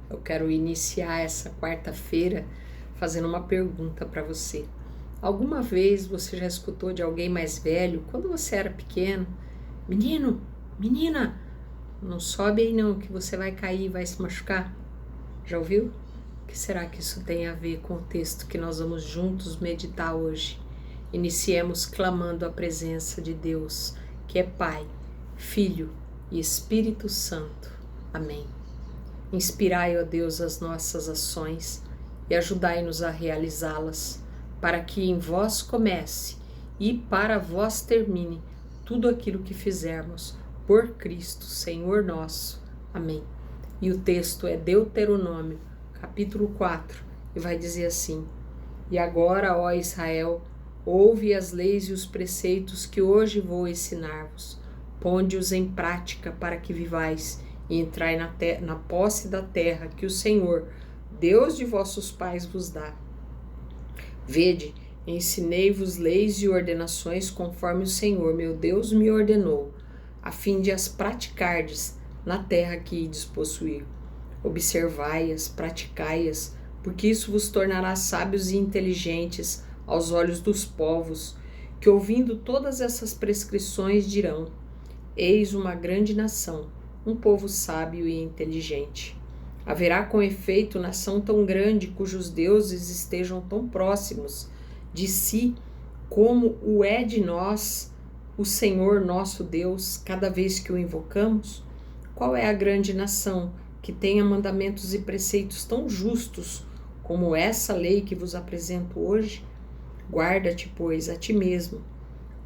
Eu quero iniciar essa quarta-feira fazendo uma pergunta para você. Alguma vez você já escutou de alguém mais velho, quando você era pequeno: menino, menina, não sobe aí não que você vai cair e vai se machucar? Já ouviu? O que será que isso tem a ver com o texto que nós vamos juntos meditar hoje? Iniciemos clamando a presença de Deus, que é Pai, Filho e Espírito Santo. Amém. Inspirai, ó Deus, as nossas ações e ajudai-nos a realizá-las, para que em vós comece e para vós termine tudo aquilo que fizermos, por Cristo, Senhor nosso. Amém. E o texto é Deuteronômio, capítulo 4, e vai dizer assim: E agora, ó Israel, ouve as leis e os preceitos que hoje vou ensinar-vos. Ponde-os em prática para que vivais e entrai na posse da terra que o Senhor, Deus de vossos pais, vos dá. Vede, ensinei-vos leis e ordenações conforme o Senhor, meu Deus, me ordenou, a fim de as praticardes na terra que ides possuir. Observai-as, praticai-as, porque isso vos tornará sábios e inteligentes aos olhos dos povos, que ouvindo todas essas prescrições dirão: Eis uma grande nação, um povo sábio e inteligente. Haverá com efeito nação tão grande cujos deuses estejam tão próximos de si como o é de nós, o Senhor nosso Deus, cada vez que o invocamos? Qual é a grande nação que tenha mandamentos e preceitos tão justos como essa lei que vos apresento hoje? Guarda-te, pois, a ti mesmo.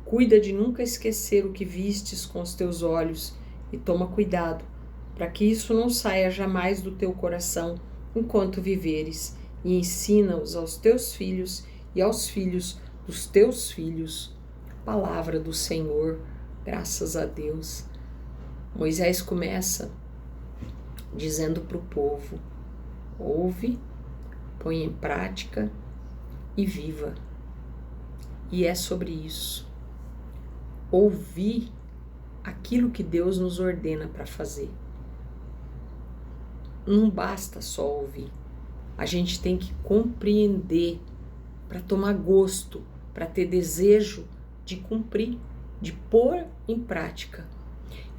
Cuida de nunca esquecer o que vistes com os teus olhos e toma cuidado, para que isso não saia jamais do teu coração enquanto viveres, e ensina-os aos teus filhos e aos filhos dos teus filhos. Palavra do Senhor, graças a Deus. Moisés começa dizendo para o povo: ouve, põe em prática e viva. E é sobre isso. Ouvir aquilo que Deus nos ordena para fazer. Não basta só ouvir. A gente tem que compreender para tomar gosto, para ter desejo de cumprir, de pôr em prática.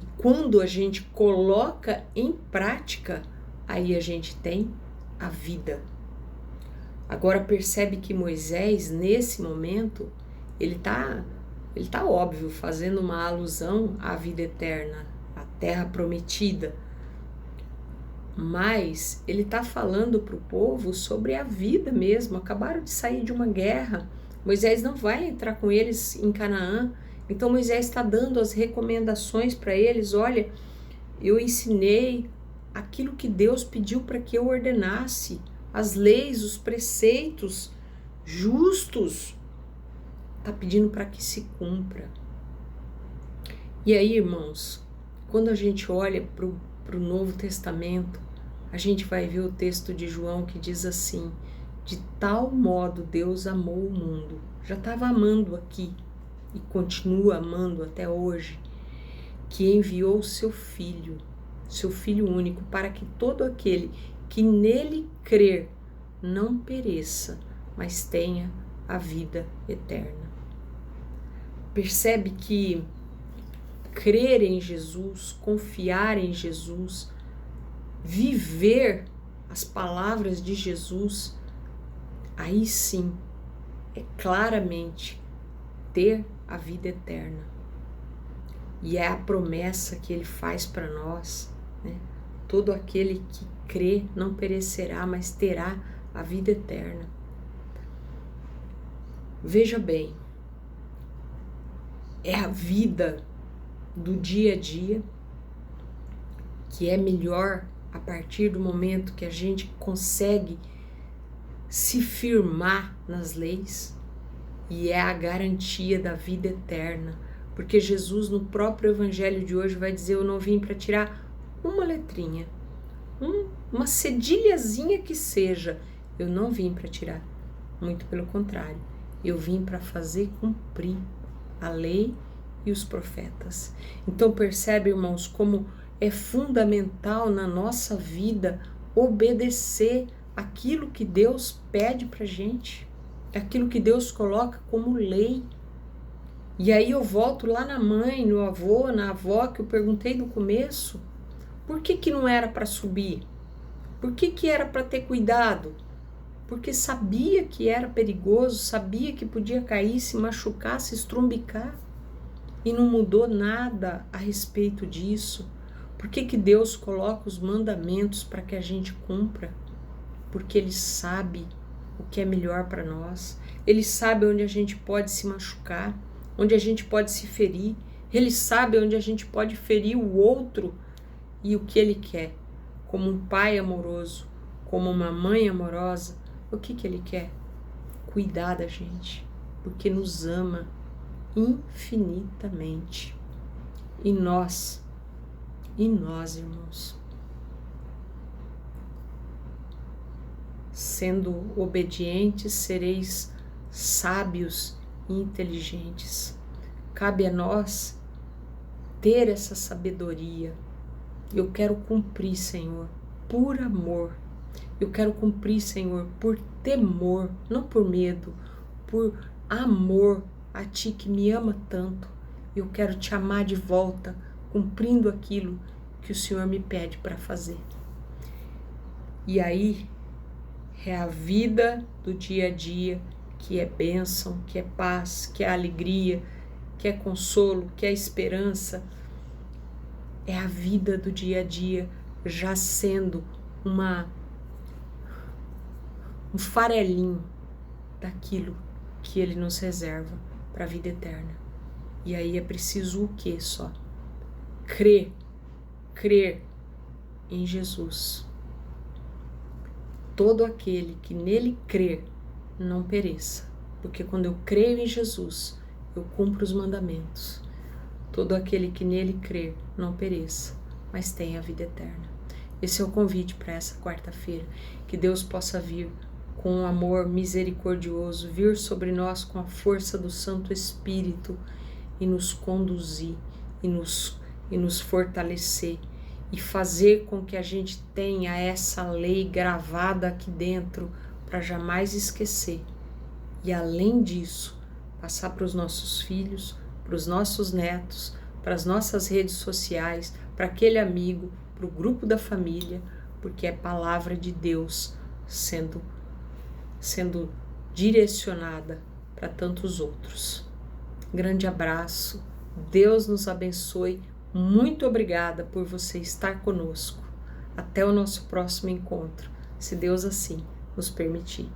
E quando a gente coloca em prática, aí a gente tem a vida. Agora percebe que Moisés, nesse momento, ele tá óbvio, fazendo uma alusão à vida eterna, à terra prometida. Mas ele está falando para o povo sobre a vida mesmo. Acabaram de sair de uma guerra. Moisés não vai entrar com eles em Canaã. Então Moisés está dando as recomendações para eles. Olha, eu ensinei aquilo que Deus pediu para que eu ordenasse. As leis, os preceitos justos. Está pedindo para que se cumpra. E aí, irmãos, quando a gente olha para o Novo Testamento, a gente vai ver o texto de João que diz assim: de tal modo Deus amou o mundo. Já estava amando aqui e continua amando até hoje, que enviou seu Filho único, para que todo aquele que nele crer não pereça, mas tenha a vida eterna. Percebe que crer em Jesus, confiar em Jesus, viver as palavras de Jesus, aí sim é claramente ter a vida eterna. E é a promessa que ele faz para nós, né? Todo aquele que crê não perecerá, mas terá a vida eterna. Veja bem, é a vida do dia a dia que é melhor a partir do momento que a gente consegue se firmar nas leis, e é a garantia da vida eterna, porque Jesus no próprio evangelho de hoje vai dizer: eu não vim para tirar uma letrinha, uma cedilhazinha que seja, eu não vim para tirar, muito pelo contrário, eu vim para fazer cumprir a lei e os profetas. Então percebe, irmãos, como é fundamental na nossa vida obedecer aquilo que Deus pede pra gente, aquilo que Deus coloca como lei. E aí eu volto lá na mãe, no avô, na avó, que eu perguntei no começo, por que que não era para subir? Por que que era para ter cuidado? Porque sabia que era perigoso, sabia que podia cair, se machucar, se estrumbicar. E não mudou nada a respeito disso. Por que que Deus coloca os mandamentos para que a gente cumpra? Porque Ele sabe o que é melhor para nós. Ele sabe onde a gente pode se machucar, onde a gente pode se ferir. Ele sabe onde a gente pode ferir o outro e o que Ele quer. Como um pai amoroso, como uma mãe amorosa, o que que Ele quer? Cuidar da gente, porque nos ama infinitamente. E nós, irmãos, sendo obedientes, sereis sábios e inteligentes. Cabe a nós ter essa sabedoria. Eu quero cumprir, Senhor, por amor. Eu quero cumprir, Senhor, por temor, não por medo, por amor a Ti que me ama tanto. Eu quero Te amar de volta, cumprindo aquilo que o Senhor me pede para fazer. E aí é a vida do dia a dia, que é bênção, que é paz, que é alegria, que é consolo, que é esperança. É a vida do dia a dia já sendo um farelinho daquilo que Ele nos reserva para a vida eterna. E aí é preciso o quê só? Crer em Jesus. Todo aquele que nele crer não pereça, porque quando eu creio em Jesus, eu cumpro os mandamentos. Todo aquele que nele crer não pereça, mas tenha a vida eterna. Esse é o convite para essa quarta-feira, que Deus possa vir com um amor misericordioso, vir sobre nós com a força do Santo Espírito e nos conduzir e nos fortalecer e fazer com que a gente tenha essa lei gravada aqui dentro para jamais esquecer. E além disso, passar para os nossos filhos, para os nossos netos, para as nossas redes sociais, para aquele amigo, para o grupo da família, porque é palavra de Deus sendo direcionada para tantos outros. Grande abraço, Deus nos abençoe, muito obrigada por você estar conosco. Até o nosso próximo encontro, se Deus assim nos permitir.